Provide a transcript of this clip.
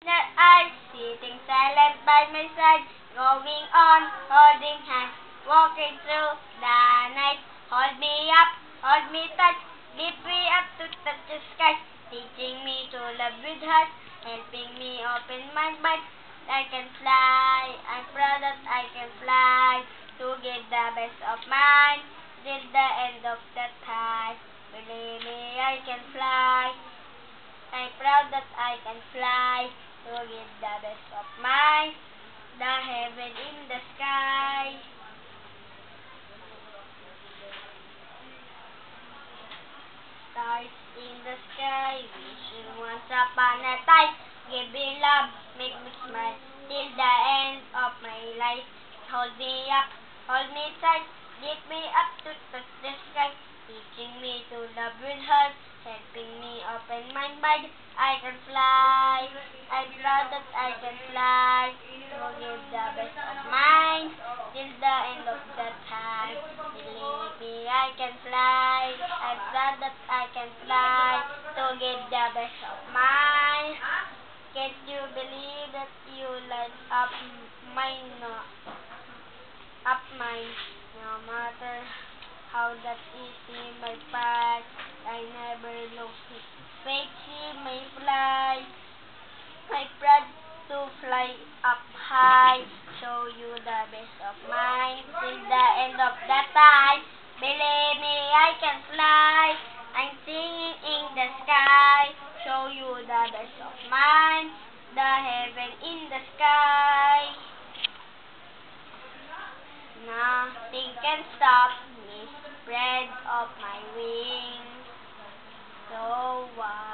that I, sitting silent by my side, going on, holding hands, walking through the night. Hold me up, hold me tight, lift me up to touch the sky, teaching me to love with heart, helping me open my mind. I can fly, I'm proud that I can fly, to give the best of mine, till the end of the time. Believe me, I can fly, I'm proud that I can fly, to give the best of mine, the heaven in the sky. Stars in the sky, wishing once upon a time, give me love, make me smile, till the end of my life. Hold me up, hold me tight, lift me up to touch the sky, teaching me to love with heart, helping me open my mind. I can fly, I'm proud that I can fly, to give the best of mine, till the end of the time. Believe me, I can fly, I'm proud that I can fly, to give the best of mine. Can't you believe that you light up my mine? No matter how that easy my path, I never look fake, see my fly. I proud to fly up high, show you the best of mine, till the end of the time. Believe me, I can fly, I'm singing in the sky, show you the best of mine, the heaven in the sky. Nothing can stop me, spread of my wings, so wide.